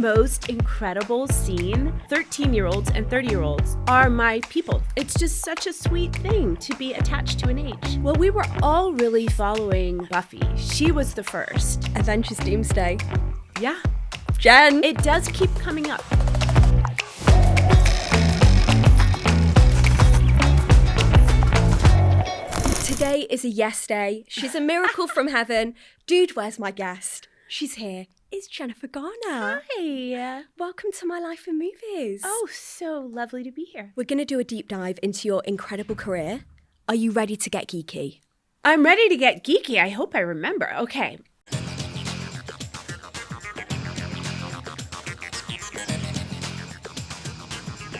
most incredible scene. 13-year-olds and 30-year-olds are my people. It's just such a sweet thing to be attached to an age. Well, we were all really following Buffy. She was the first. Avengers Doomsday. Yeah. Jen. It does keep coming up. Today is a yes day. She's a miracle from heaven. Dude, where's my guest? She's here. It's Jennifer Garner. Hi. Welcome to My Life in Movies. Oh, so lovely to be here. We're going to do a deep dive into your incredible career. Are you ready to get geeky? I'm ready to get geeky. I hope I remember. Okay.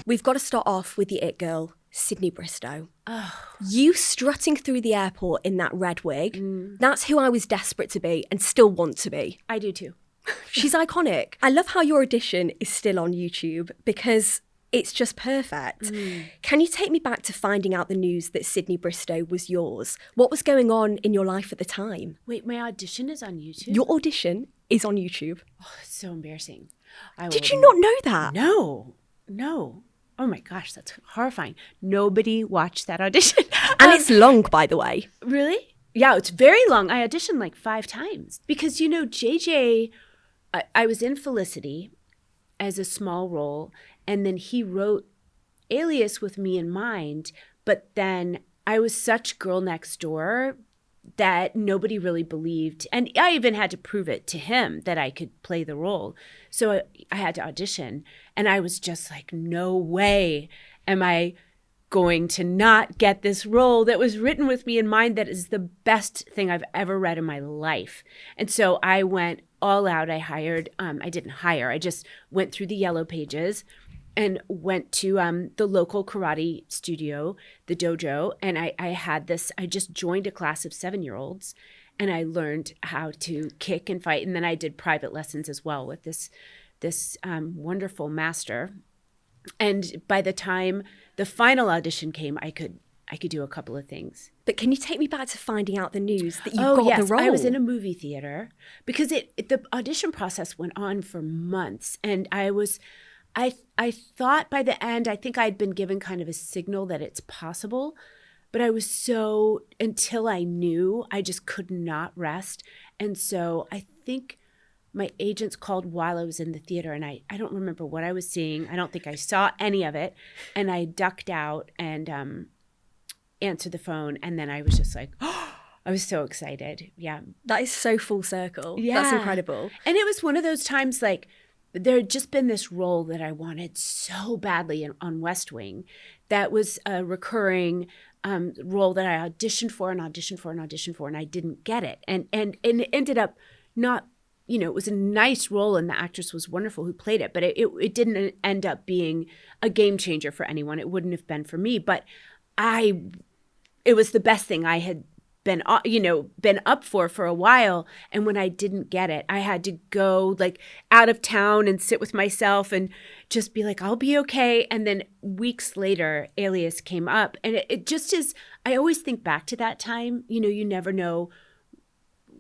We've got to start off with the it girl, Sydney Bristow. Oh. You strutting through the airport in that red wig. That's who I was desperate to be and still want to be. I do too. She's iconic. I love how your audition is still on YouTube because it's just perfect. Can you take me back to finding out the news that Sydney Bristow was yours? What was going on in your life at the time? Wait, my audition is on YouTube? Your audition is on YouTube. Oh, it's so embarrassing. Did you not know that? No. Oh my gosh, that's horrifying. Nobody watched that audition. And it's long, by the way. Really? Yeah, it's very long. I auditioned like 5 times. Because, you know, JJ, I was in Felicity as a small role, and then he wrote Alias with me in mind, but then I was such girl next door that nobody really believed. And I even had to prove it to him that I could play the role. So I had to audition. And I was just like, no way am I going to not get this role that was written with me in mind. That is the best thing I've ever read in my life. And so I went all out. I just went through the yellow pages and went to the local karate studio, the dojo. And I just joined a class of 7-year-olds, and I learned how to kick and fight. And then I did private lessons as well with this wonderful master. And by the time the final audition came, I could do a couple of things. But can you take me back to finding out the news that you got the role? I was in a movie theater because the audition process went on for months, and I thought by the end, I think I'd been given kind of a signal that it's possible, but until I knew, I just could not rest. And so I think my agents called while I was in the theater, and I don't remember what I was seeing. I don't think I saw any of it. And I ducked out and answered the phone, and then I was just like, oh, I was so excited. Yeah. That is so full circle. Yeah. That's incredible. And it was one of those times like, there had just been this role that I wanted so badly on West Wing that was a recurring role that I auditioned for, and I didn't get it. And it ended up not, it was a nice role, and the actress was wonderful who played it, but it didn't end up being a game changer for anyone. It wouldn't have been for me, but it was the best thing I had been up for a while. And when I didn't get it, I had to go like out of town and sit with myself and just be like, I'll be okay. And then weeks later, Alias came up, and it just is, I always think back to that time. You never know.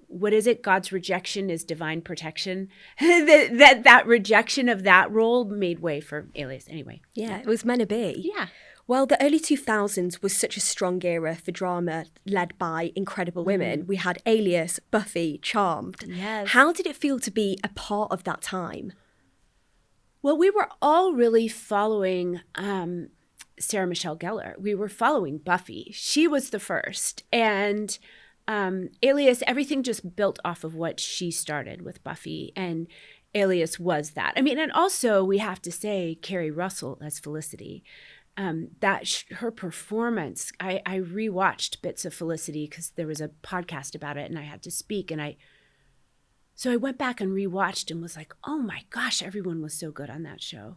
What is it? God's rejection is divine protection. that rejection of that role made way for Alias anyway. Yeah, it was meant to be. Yeah. Well, the early 2000s was such a strong era for drama led by incredible women. We had Alias, Buffy, Charmed. Yes. How did it feel to be a part of that time? Well, we were all really following Sarah Michelle Gellar. We were following Buffy. She was the first. And Alias, everything just built off of what she started with Buffy. And Alias was that. I mean, and also we have to say Kerry Russell as Felicity. Her performance, I rewatched bits of Felicity because there was a podcast about it and I had to speak, so I went back and rewatched and was like, oh my gosh, everyone was so good on that show.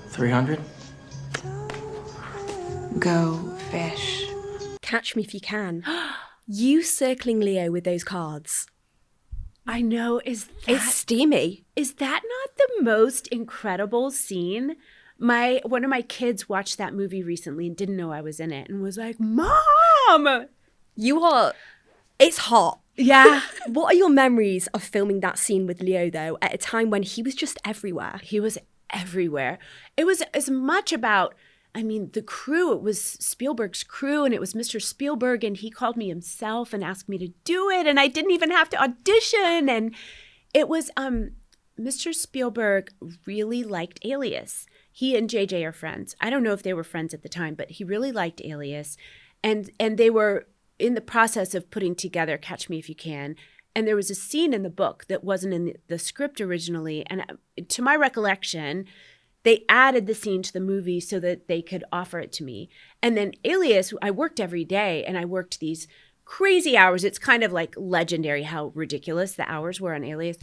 300? Go fish. Catch Me If You Can. You circling Leo with those cards. I know, it's steamy. Is that not the most incredible scene? One of my kids watched that movie recently and didn't know I was in it and was like, Mom! It's hot. Yeah. What are your memories of filming that scene with Leo, though, at a time when he was just everywhere? He was everywhere. It was as much about, I mean, the crew. It was Spielberg's crew, and it was Mr. Spielberg, and he called me himself and asked me to do it, and I didn't even have to audition. And it was Mr. Spielberg really liked Alias. He and JJ are friends. I don't know if they were friends at the time, but he really liked Alias, and they were in the process of putting together Catch Me If You Can. And there was a scene in the book that wasn't in the script originally. And to my recollection, they added the scene to the movie so that they could offer it to me. And then Alias, I worked every day, and I worked these crazy hours. It's kind of like legendary how ridiculous the hours were on Alias.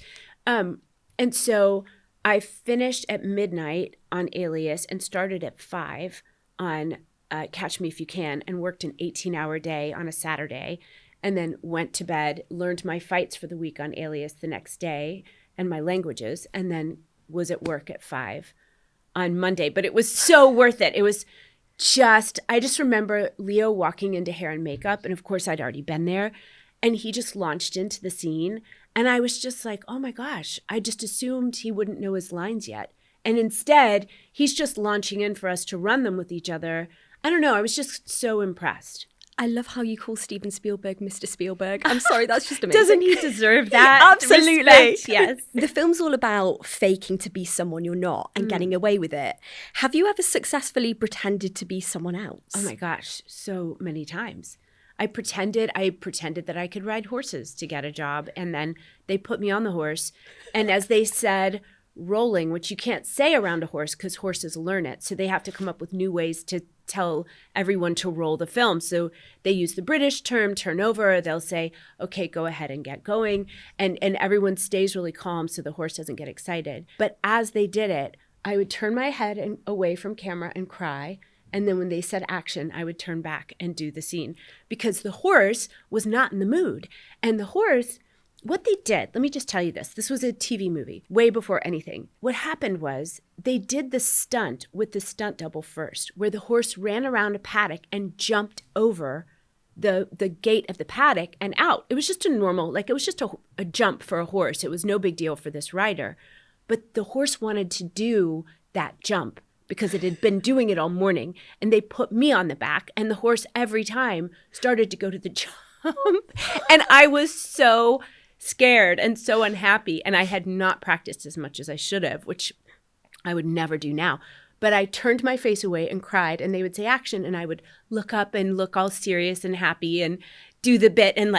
And so I finished at midnight on Alias and started at 5 on Catch Me If You Can, and worked an 18-hour day on a Saturday, and then went to bed, learned my fights for the week on Alias the next day and my languages, and then was at work at 5 on Monday. But it was so worth it. It was I just remember Leo walking into hair and makeup, and of course I'd already been there, and he just launched into the scene, and I was just like, oh my gosh, I just assumed he wouldn't know his lines yet. And instead, he's just launching in for us to run them with each other. I don't know. I was just so impressed. I love how you call Steven Spielberg Mr. Spielberg. I'm sorry, that's just amazing. Doesn't he deserve that? Absolutely. Respect, yes. The film's all about faking to be someone you're not and getting away with it. Have you ever successfully pretended to be someone else? Oh my gosh, so many times. I pretended that I could ride horses to get a job, and then they put me on the horse. And as they said, rolling, which you can't say around a horse because horses learn it. So they have to come up with new ways to tell everyone to roll the film. So they use the British term turn over. They'll say, okay, go ahead and get going. And everyone stays really calm so the horse doesn't get excited. But as they did it, I would turn my head away from camera and cry. And then when they said action, I would turn back and do the scene because the horse was not in the mood. And the horse, what they did, let me just tell you this. This was a TV movie way before anything. What happened was they did the stunt with the stunt double first, where the horse ran around a paddock and jumped over the gate of the paddock and out. It was just a normal, it was just a jump for a horse. It was no big deal for this rider. But the horse wanted to do that jump because it had been doing it all morning. And they put me on the back, and the horse every time started to go to the jump. And I was so scared and so unhappy. And I had not practiced as much as I should have, which I would never do now. But I turned my face away and cried, and they would say action, and I would look up and look all serious and happy and do the bit and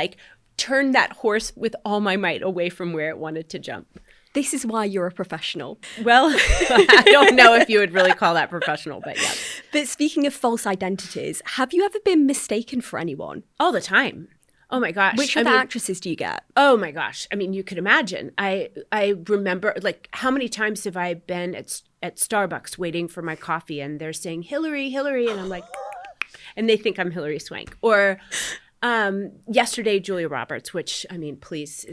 turn that horse with all my might away from where it wanted to jump. This is why you're a professional. Well, I don't know if you would really call that professional, but yeah. But speaking of false identities, have you ever been mistaken for anyone? All the time. Oh my gosh. Which other actresses do you get? Oh my gosh. I mean, you could imagine. I remember, how many times have I been at Starbucks waiting for my coffee, and they're saying, Hillary, Hillary, and I'm like, and they think I'm Hillary Swank. Or yesterday, Julia Roberts, which, I mean, please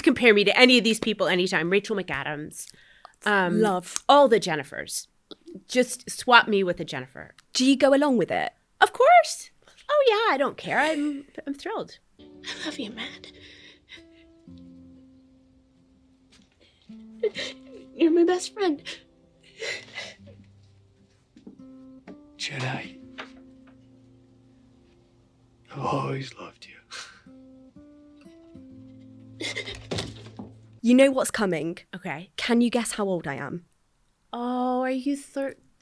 compare me to any of these people anytime. Rachel McAdams. Love. All the Jennifers. Just swap me with a Jennifer. Do you go along with it? Of course. Oh yeah, I don't care. I'm thrilled. I love you, Matt. You're my best friend. Jedi, I've always loved you. You know what's coming. Okay. Can you guess how old I am? Oh, are you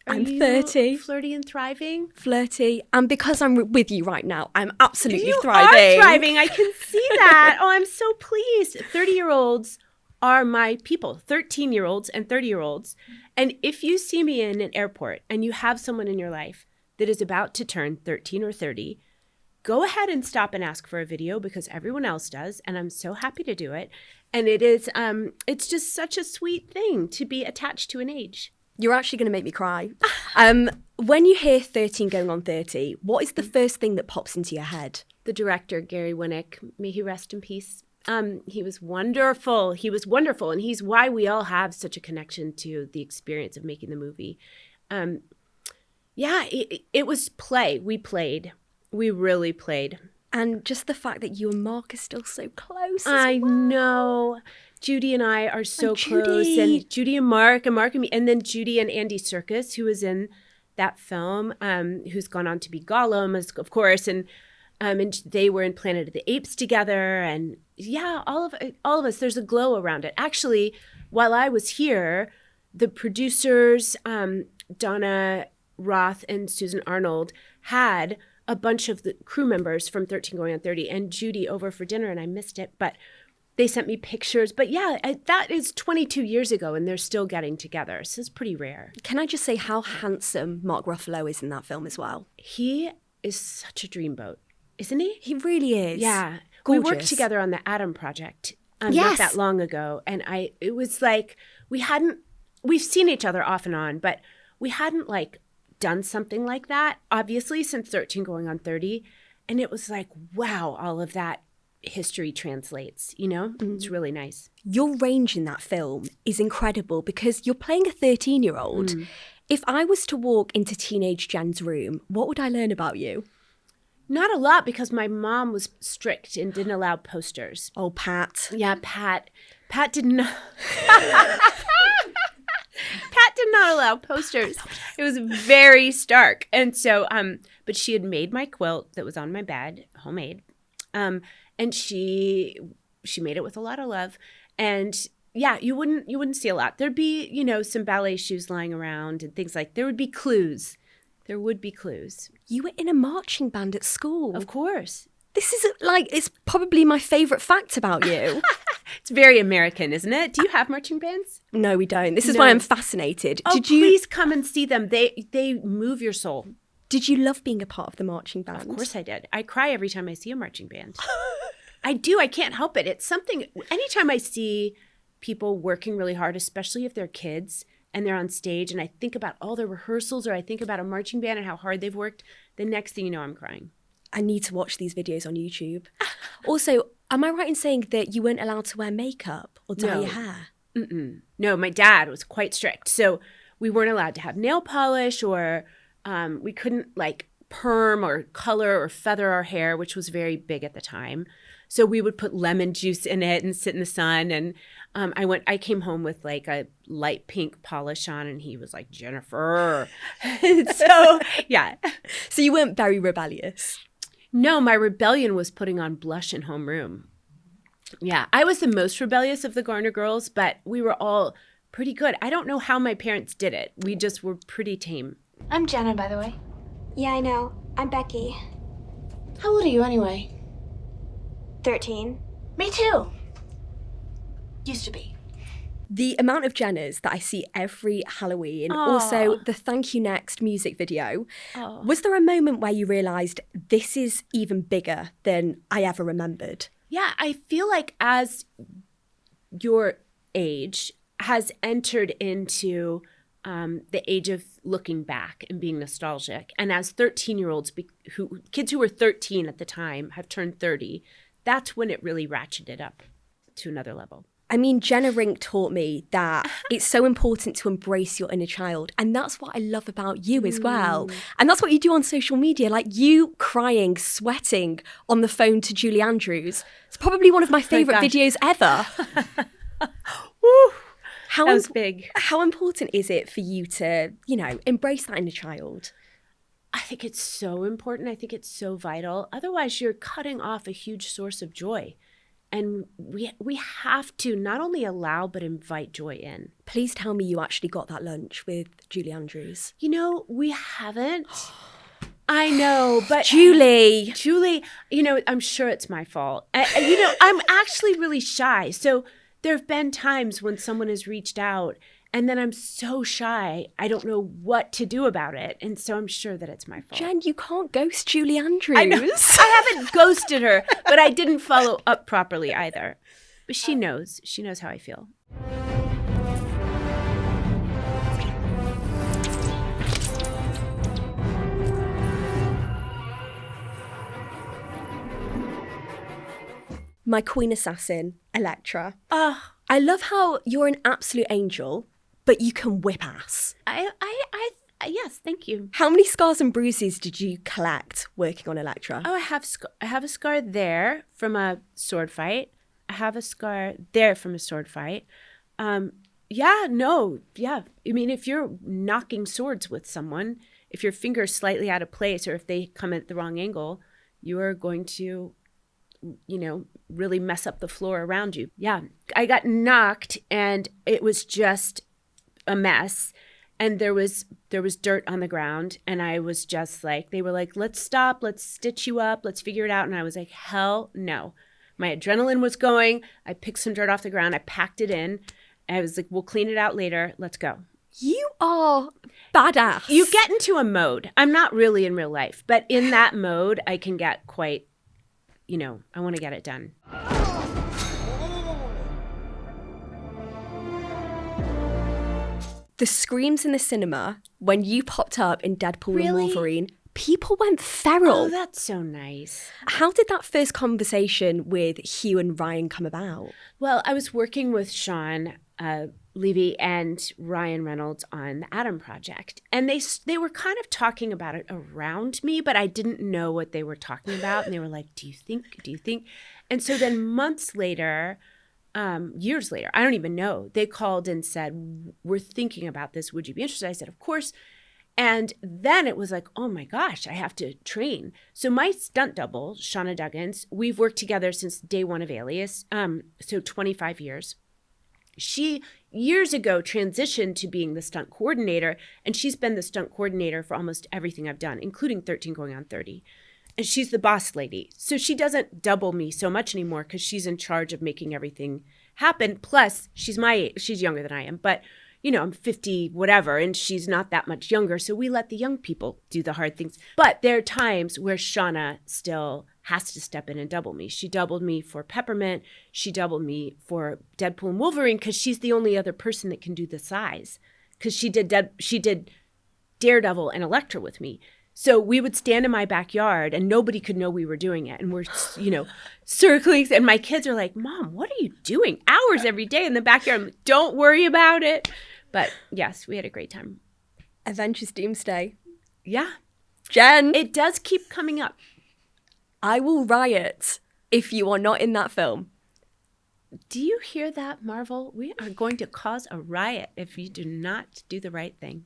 I'm 30. Flirty and thriving? Flirty. And because I'm with you right now, I'm absolutely You thriving. are thriving. I can see that. Oh, I'm so pleased. 30-year-olds are my people. 13-year-olds and 30-year-olds. And if you see me in an airport and you have someone in your life that is about to turn 13 or 30, go ahead and stop and ask for a video because everyone else does. And I'm so happy to do it. And it is, it's just such a sweet thing to be attached to an age. You're actually going to make me cry. When you hear 13 going on 30, what is the first thing that pops into your head? The director, Gary Winnick, may he rest in peace. He was wonderful. He was wonderful. And he's why we all have such a connection to the experience of making the movie. It was play. We played. We really played. And just the fact that you and Mark are still so close. I know. Judy and I are so And close. Judy. And Judy and Mark and me. And then Judy and Andy Serkis, who was in that film, who's gone on to be Gollum, of course. And they were in Planet of the Apes together. And yeah, all of us, there's a glow around it. Actually, while I was here, the producers, Donna Roth and Susan Arnold, had a bunch of the crew members from 13 Going on 30 and Judy over for dinner, and I missed it, but they sent me pictures. But yeah, that is 22 years ago, and they're still getting together. So it's pretty rare. Can I just say how handsome Mark Ruffalo is in that film as well? He is such a dreamboat, isn't he? He really is. Yeah. Gorgeous. We worked together on the Adam Project Yes. not that long ago, and it was like we've seen each other off and on, but we hadn't like done something like that, obviously, since 13 Going on 30. And it was like, wow, all of that history translates, you know? It's really nice. Your range in that film is incredible because you're playing a 13-year-old. If I was to walk into teenage Jen's room, what would I learn about you? Not a lot, because my mom was strict and didn't allow posters. Oh, Pat. Yeah, Pat did not. Pat did not allow posters. It was very stark. And so, but she had made my quilt that was on my bed, homemade. And she made it with a lot of love. And yeah, you wouldn't see a lot. There'd be, some ballet shoes lying around and things like, there would be clues. There would be clues. You were in a marching band at school. Of course. This is it's probably my favourite fact about you. It's very American, isn't it? Do you have marching bands? No, we don't. This is No. why I'm fascinated. Oh, please come and see them. They move your soul. Did you love being a part of the marching band? Of course I did. I cry every time I see a marching band. I do. I can't help it. It's something, anytime I see people working really hard, especially if they're kids and they're on stage, and I think about all their rehearsals, or I think about a marching band and how hard they've worked, the next thing you know, I'm crying. I need to watch these videos on YouTube. Also, am I right in saying that you weren't allowed to wear makeup or dye No. your hair? No, my dad was quite strict. So we weren't allowed to have nail polish, or we couldn't like perm or color or feather our hair, which was very big at the time. So we would put lemon juice in it and sit in the sun. And I came home with like a light pink polish on, and he was like, Jennifer. So yeah. So you weren't very rebellious? No, my rebellion was putting on blush in homeroom. Yeah, I was the most rebellious of the Garner girls, but we were all pretty good. I don't know how my parents did it. We just were pretty tame. I'm Jenna, by the way. Yeah, I know. I'm Becky. How old are you anyway? 13. Me too. Used to be. The amount of Jennas that I see every Halloween, Aw. also the Thank You Next music video. Oh. Was there a moment where you realised this is even bigger than I ever remembered? Yeah, I feel like as your age has entered into the age of looking back and being nostalgic, and as 13-year-olds, kids who were 13 at the time have turned 30, that's when it really ratcheted up to another level. I mean, Jenna Rink taught me that it's so important to embrace your inner child. And that's what I love about you as well. And that's what you do on social media. Like you crying, sweating on the phone to Julie Andrews. It's probably one of my favourite gosh. videos ever. Woo! How That was big. How important is it for you to, embrace that inner child? I think it's so important. I think it's so vital. Otherwise, you're cutting off a huge source of joy. And we have to not only allow, but invite joy in. Please tell me you actually got that lunch with Julie Andrews. We haven't. I know, but Julie, I'm sure it's my fault. I'm actually really shy. So there have been times when someone has reached out, and then I'm so shy, I don't know what to do about it. And so I'm sure that it's my fault. Jen, you can't ghost Julie Andrews. I know. I haven't ghosted her, but I didn't follow up properly either. But she knows. She knows how I feel. My queen assassin, Electra. Oh, I love how you're an absolute angel, but you can whip ass. I Yes, thank you. How many scars and bruises did you collect working on Elektra? Oh, I have a scar there from a sword fight. I have a scar there from a sword fight. Yeah. I mean, if you're knocking swords with someone, if your finger's slightly out of place or if they come at the wrong angle, you are going to, really mess up the floor around you. Yeah. I got knocked and it was just a mess. And there was dirt on the ground. And I was just like, they were like, let's stop. Let's stitch you up. Let's figure it out. And I was like, hell no. My adrenaline was going. I picked some dirt off the ground. I packed it in. I was like, we'll clean it out later. Let's go. You are badass. You get into a mode. I'm not really in real life, but in that mode, I can get quite, I want to get it done. The screams in the cinema when you popped up in Deadpool and Really? Wolverine, people went feral. Oh, that's so nice. How did that first conversation with Hugh and Ryan come about? Well, I was working with Sean Levy and Ryan Reynolds on the Adam Project, and they were kind of talking about it around me, but I didn't know what they were talking about, and they were like, do you think? And so then months later, years later, I don't even know, they called and said, we're thinking about this. Would you be interested? I said, of course. And then it was like, oh my gosh, I have to train. So my stunt double, Shauna Duggins, we've worked together since day one of Alias, so 25 years. She, years ago, transitioned to being the stunt coordinator, and she's been the stunt coordinator for almost everything I've done, including 13 going on 30. And she's the boss lady. So she doesn't double me so much anymore because she's in charge of making everything happen. Plus, she's my age. She's younger than I am. But, I'm 50, whatever, and she's not that much younger. So we let the young people do the hard things. But there are times where Shauna still has to step in and double me. She doubled me for Peppermint. She doubled me for Deadpool and Wolverine because she's the only other person that can do the size. Because she did Daredevil and Elektra with me. So we would stand in my backyard and nobody could know we were doing it. And we're, circling. And my kids are like, Mom, what are you doing? Hours every day in the backyard. I'm like, don't worry about it. But yes, we had a great time. Avengers Doomsday. Yeah. Jen, It does keep coming up. I will riot if you are not in that film. Do you hear that, Marvel? We are going to cause a riot if you do not do the right thing.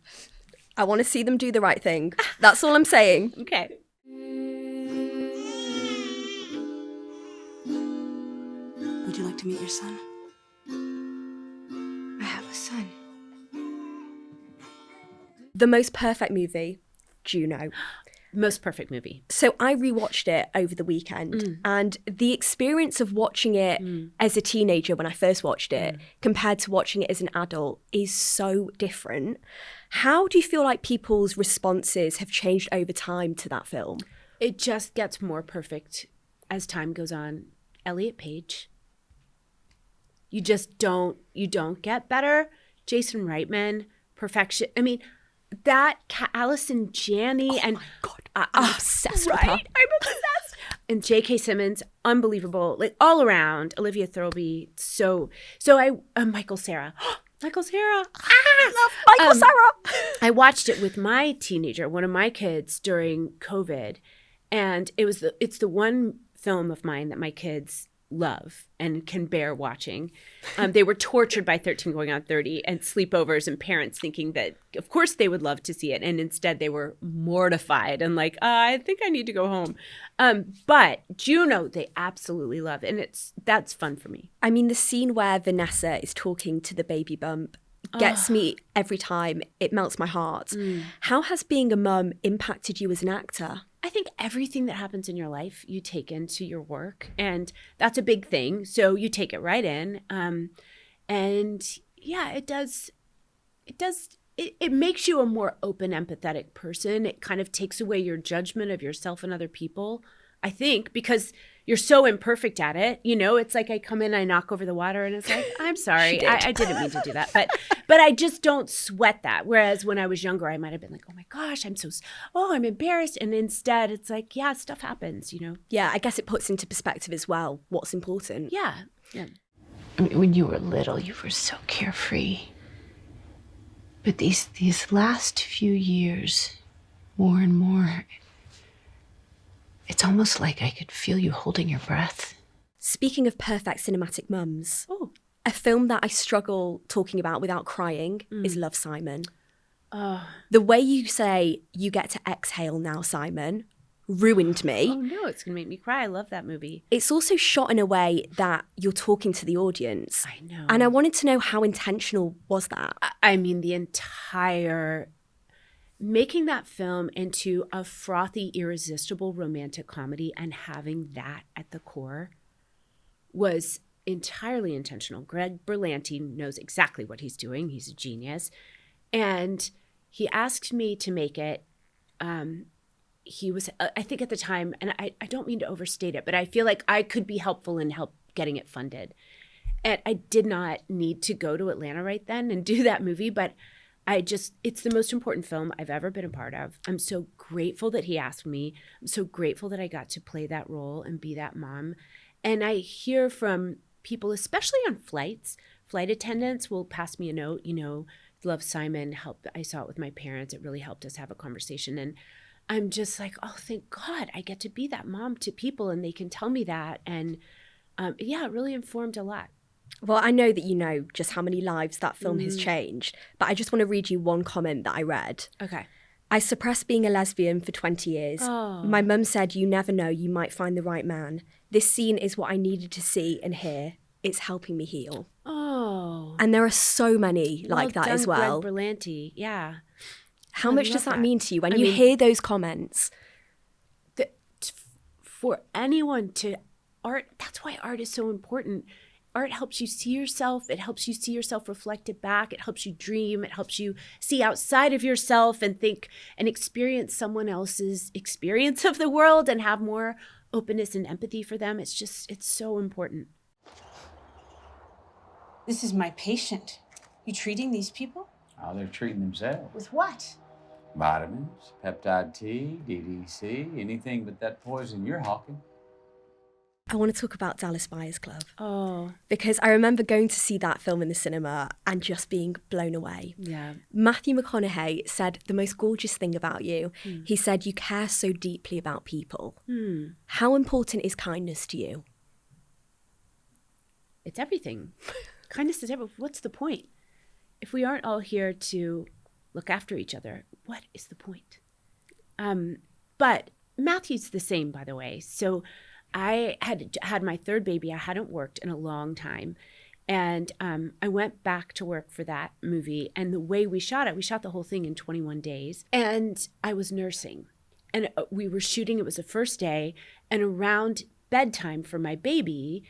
I want to see them do the right thing. That's all I'm saying. Okay. Would you like to meet your son? I have a son. The most perfect movie, Juno. Most perfect movie. So I rewatched it over the weekend, and the experience of watching it as a teenager when I first watched it compared to watching it as an adult is so different. How do you feel like people's responses have changed over time to that film? It just gets more perfect as time goes on. Elliot Page. You don't get better. Jason Reitman, perfection. I mean, that Allison Janney and my God, I'm obsessed with her. I'm obsessed. And J.K. Simmons, unbelievable, like all around. Olivia Thirlby, so Michael Cera. Michael Cera. I love Michael Cera. I watched it with my teenager, one of my kids, during COVID, and it's the one film of mine that my kids love and can bear watching. They were tortured by 13 going on 30 and sleepovers and parents thinking that, of course, they would love to see it. And instead they were mortified and like, I think I need to go home. But Juno, they absolutely love. And that's fun for me. I mean, the scene where Vanessa is talking to the baby bump gets me every time. It melts my heart. How has being a mum impacted you as an actor? I think everything that happens in your life, you take into your work, and that's a big thing. So you take it right in. And yeah, it does. It makes you a more open, empathetic person. It kind of takes away your judgment of yourself and other people, I think, because you're so imperfect at it. It's like I come in, I knock over the water, and it's like, I'm sorry, I didn't mean to do that. But I just don't sweat that. Whereas when I was younger, I might have been like, oh my gosh, I'm embarrassed. And instead, it's like, yeah, stuff happens, Yeah, I guess it puts into perspective as well what's important. Yeah. I mean, when you were little, you were so carefree. But these last few years, more and more, it's almost like I could feel you holding your breath. Speaking of perfect cinematic mums, Oh. a film that I struggle talking about without crying is Love, Simon. Oh. The way you say, "You get to exhale now, Simon," ruined me. Oh no, it's going to make me cry. I love that movie. It's also shot in a way that you're talking to the audience. I know. And I wanted to know, how intentional was that? I mean, the entire making that film into a frothy, irresistible romantic comedy and having that at the core was entirely intentional. Greg Berlanti knows exactly what he's doing. He's a genius. And he asked me to make it. He was, I think at the time, and I don't mean to overstate it, but I feel like I could be helpful in help getting it funded. And I did not need to go to Atlanta right then and do that movie, but it's the most important film I've ever been a part of. I'm so grateful that he asked me. I'm so grateful that I got to play that role and be that mom. And I hear from people, especially on flights, flight attendants will pass me a note, Love, Simon helped. I saw it with my parents. It really helped us have a conversation. And I'm just like, oh, thank God I get to be that mom to people and they can tell me that. And it really informed a lot. Well, I know that you know just how many lives that film has changed, but I just want to read you one comment that I read. Okay. I suppressed being a lesbian for 20 years. Oh. My mum said, "You never know, you might find the right man. This scene is what I needed to see and hear. It's helping me heal." Oh. And there are so many like that done, as well. Greg Berlanti. Yeah. How I much love does that that. mean to you when I you mean- hear those comments? For anyone to art, that's why art is so important. Art helps you see yourself. It helps you see yourself reflected back. It helps you dream. It helps you see outside of yourself and think and experience someone else's experience of the world and have more openness and empathy for them. It's so important. This is my patient. You treating these people? Oh, they're treating themselves. With what? Vitamins, peptide T, DDC, anything but that poison you're hawking. I want to talk about Dallas Buyers Club. Oh, Because I remember going to see that film in the cinema and just being blown away. yeah. Matthew McConaughey said the most gorgeous thing about you. He said, "You care so deeply about people." How important is kindness to you? It's everything. Kindness is everything. What's the point? If we aren't all here to look after each other, what is the point? But Matthew's the same, by the way. So I had my third baby. I hadn't worked in a long time. And I went back to work for that movie. And the way we shot the whole thing in 21 days. And I was nursing. And we were shooting. It was the first day. And around bedtime for my baby,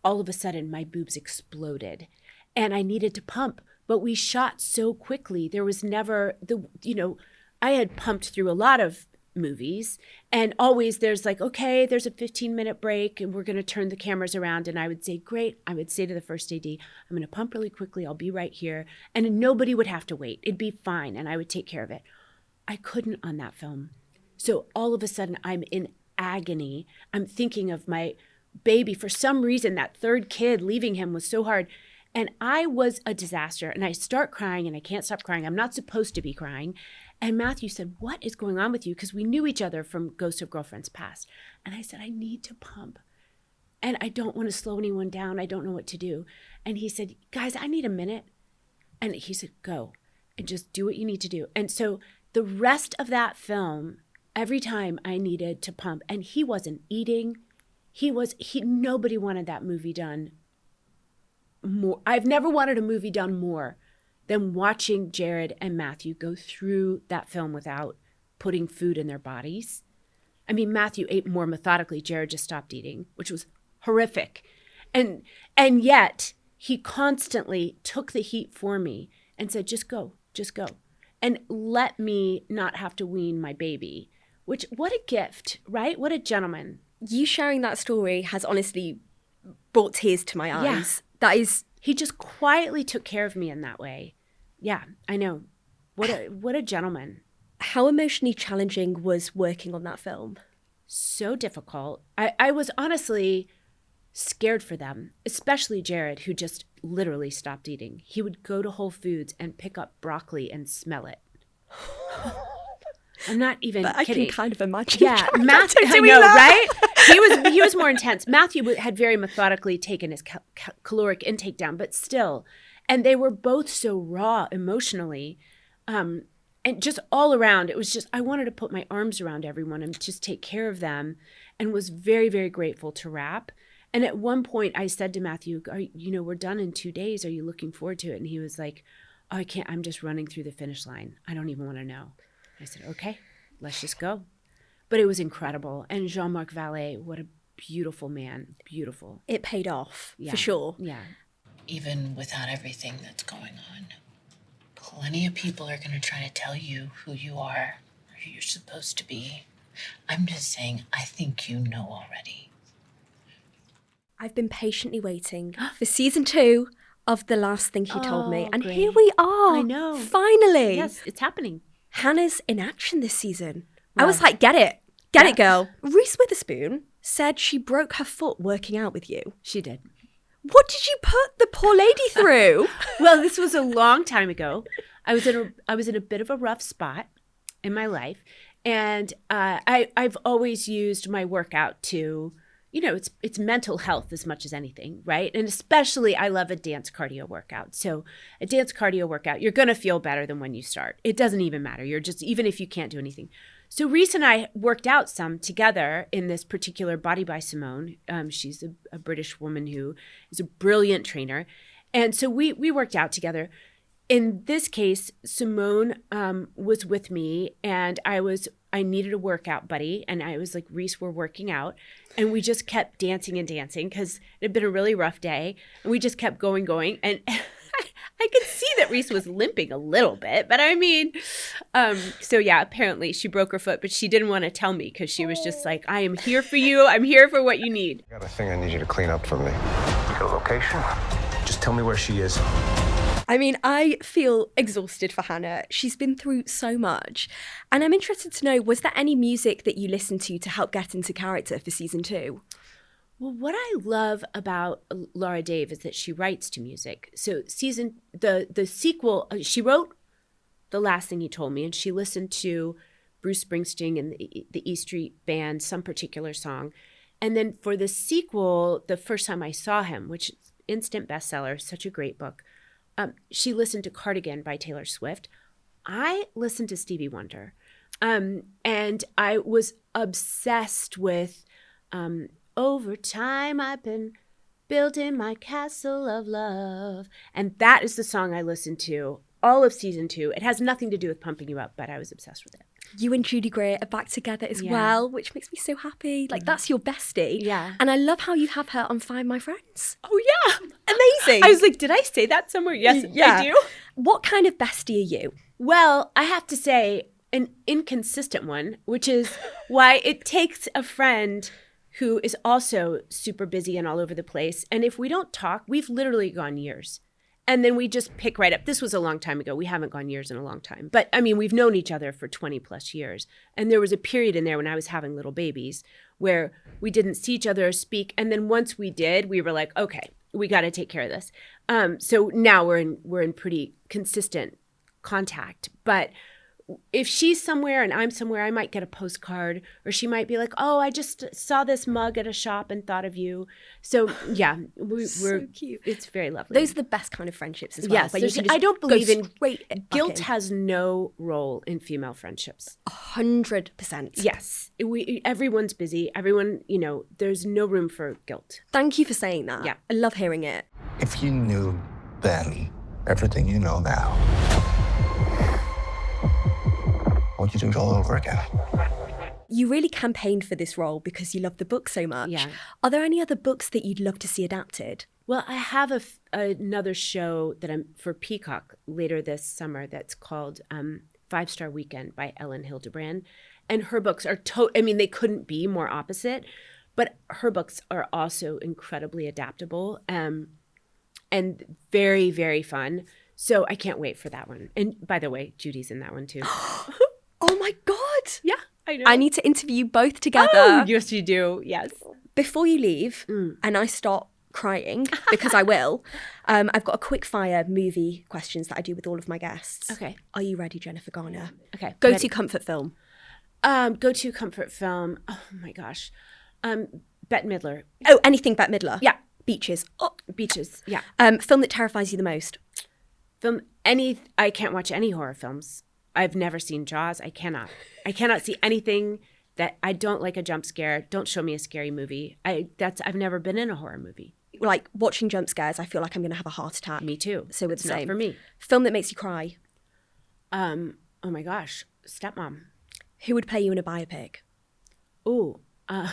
all of a sudden my boobs exploded. And I needed to pump. But we shot so quickly. There was never I had pumped through a lot of movies, and always there's like, okay, there's a 15-minute break and we're going to turn the cameras around. And I would say, great. I would say to the first AD, I'm going to pump really quickly. I'll be right here. And nobody would have to wait. It'd be fine. And I would take care of it. I couldn't on that film. So all of a sudden I'm in agony. I'm thinking of my baby. For some reason, that third kid, leaving him was so hard. And I was a disaster. And I start crying and I can't stop crying. I'm not supposed to be crying. And Matthew said, "What is going on with you?" Because we knew each other from Ghost of Girlfriends Past. And I said, "I need to pump. And I don't want to slow anyone down. I don't know what to do." And he said, "Guys, I need a minute." And he said, "Go and just do what you need to do." And so the rest of that film, every time I needed to pump, and he wasn't eating. Nobody wanted that movie done more. I've never wanted a movie done more than watching Jared and Matthew go through that film without putting food in their bodies. I mean, Matthew ate more methodically. Jared just stopped eating, which was horrific. And yet he constantly took the heat for me and said, just go. And let me not have to wean my baby, which, what a gift, right? What a gentleman. You sharing that story has honestly brought tears to my eyes. Yeah. That is... He just quietly took care of me in that way. Yeah, I know. What a gentleman. How emotionally challenging was working on that film? So difficult. I was honestly scared for them, especially Jared, who just literally stopped eating. He would go to Whole Foods and pick up broccoli and smell it. I'm not even But I kidding. can kind of imagine. Yeah, Matthew Matthew, I doing know, that. right? He was more intense. Matthew had very methodically taken his caloric intake down, but still, and they were both so raw emotionally, and just all around. It was just I wanted to put my arms around everyone and just take care of them, and was very, very grateful to rap. And at one point, I said to Matthew, we're done in 2 days. Are you looking forward to it? And he was like, oh, I can't. I'm just running through the finish line. I don't even want to know. I said, okay, let's just go. But it was incredible. And Jean-Marc Vallée, what a beautiful man. Beautiful. It paid off, Yeah. for sure. Yeah. Even without everything that's going on, plenty of people are going to try to tell you who you are, or who you're supposed to be. I'm just saying, I think you know already. I've been patiently waiting for season 2 of The Last Thing He Told Me. Oh, And great. here we are. I know. Finally. Yes, it's happening. Hannah's in action this season. I Wow. was like, get it. Get Yeah. it, girl. Reese Witherspoon said she broke her foot working out with you. She did. What did you put the poor lady through? Well, this was a long time ago. I was in a bit of a rough spot in my life, and I've always used my workout to, it's mental health as much as anything, right? And especially I love a dance cardio workout. So a dance cardio workout, you're gonna feel better than when you start. It doesn't even matter. You're just even if you can't do anything. So Reese and I worked out some together in this particular Body by Simone. She's a British woman who is a brilliant trainer. And so we worked out together. In this case, Simone was with me, and I needed a workout buddy, and I was like, Reese, we're working out. And we just kept dancing and dancing because it had been a really rough day. And we just kept going. And I could see that Reese was limping a little bit, but I mean, so yeah, apparently she broke her foot, but she didn't want to tell me because she was just like, I am here for you. I'm here for what you need. I got a thing I need you to clean up for me. Your location? Just tell me where she is. I mean, I feel exhausted for Hannah. She's been through so much. And I'm interested to know, was there any music that you listened to help get into character for season 2? Well, what I love about Laura Dave is that she writes to music. So the sequel, she wrote The Last Thing He Told Me, and she listened to Bruce Springsteen and the E Street Band, some particular song. And then for the sequel, The First Time I Saw Him, which is instant bestseller, such a great book, she listened to Cardigan by Taylor Swift. I listened to Stevie Wonder. And I was obsessed with over time I've been building my castle of love. And that is the song I listened to all of season 2. It has nothing to do with pumping you up, but I was obsessed with it. You and Judy Greer are back together as Yeah. well, which makes me so happy. Like, that's your bestie. Yeah. And I love how you have her on Find My Friends. Oh, yeah. Amazing. I was like, did I say that somewhere? Yes, I do. What kind of bestie are you? Well, I have to say an inconsistent one, which is why it takes a friend who is also super busy and all over the place. And if we don't talk, we've literally gone years. And then we just pick right up. This was a long time ago. We haven't gone years in a long time. But I mean, we've known each other for 20 plus years. And there was a period in there when I was having little babies where we didn't see each other or speak. And then once we did, we were like, okay, we got to take care of this. So now we're in pretty consistent contact. But if she's somewhere and I'm somewhere, I might get a postcard, or she might be like, oh, I just saw this mug at a shop and thought of you. So yeah, we're So cute. It's very lovely. Those are the best kind of friendships as well. Yes, where you can I just don't go believe in straight back guilt in. has no role in female friendships. 100%. Yes, everyone's busy. Everyone, there's no room for guilt. Thank you for saying that. Yeah. I love hearing it. If you knew then everything you know now, would you do it all over again? You really campaigned for this role because you love the book so much. Yeah. Are there any other books that you'd love to see adapted? Well, I have another show that I'm for Peacock later this summer that's called 5-Star Weekend by Ellen Hildebrand. And her books are they couldn't be more opposite, but her books are also incredibly adaptable and very, very fun. So I can't wait for that one. And by the way, Judy's in that one too. Oh my God. Yeah, I know. I need to interview you both together. Oh, yes, you do. Yes. Before you leave and I stop crying, because I will, I've got a quick fire movie questions that I do with all of my guests. Okay. Are you ready, Jennifer Garner? Okay. Go ready. to comfort film. Go-to comfort film. Oh my gosh. Bette Midler. Oh, anything Bette Midler. Yeah. Beaches. Oh. Beaches. Yeah. Film that terrifies you the most. I can't watch any horror films. I've never seen Jaws. I cannot see anything that I don't like. A jump scare. Don't show me a scary movie. I've never been in a horror movie. Like watching jump scares, I feel like I'm going to have a heart attack. Me too. So it's the not same. for me. Film that makes you cry. Oh my gosh, Stepmom. Who would play you in a biopic? Ooh, I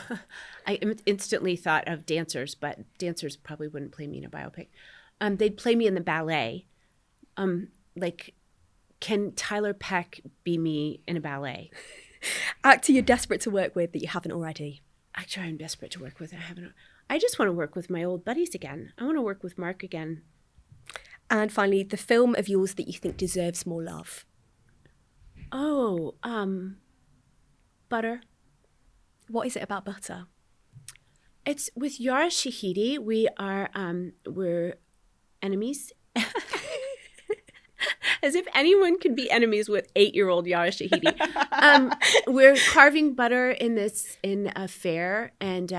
instantly thought of dancers, but dancers probably wouldn't play me in a biopic. They'd play me in the ballet. Like, can Tyler Peck be me in a ballet? Actor you're desperate to work with that you haven't already. Actor I'm desperate to work with. I just want to work with my old buddies again. I want to work with Mark again. And finally, the film of yours that you think deserves more love. Oh, Butter. What is it about Butter? It's with Yara Shahidi. We're enemies. As if anyone could be enemies with 8-year-old Yara Shahidi. We're carving butter in a fair, and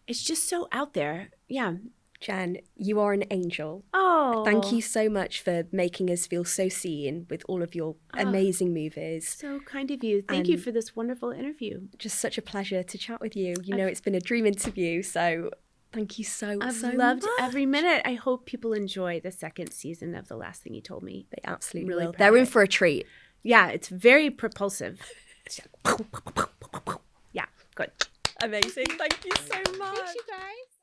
it's just so out there. Yeah. Jen, you are an angel. Oh, Thank you so much for making us feel so seen with all of your amazing movies. So kind of you. Thank you for this wonderful interview. Just such a pleasure to chat with you. You know, it's been a dream interview, so thank you so I've much. loved every minute. I hope people enjoy the second season of The Last Thing You Told Me. They absolutely Really will. proud They're of in it. for a treat. Yeah, it's very propulsive. Yeah, good. Amazing. Thank you so much. Thanks, you guys.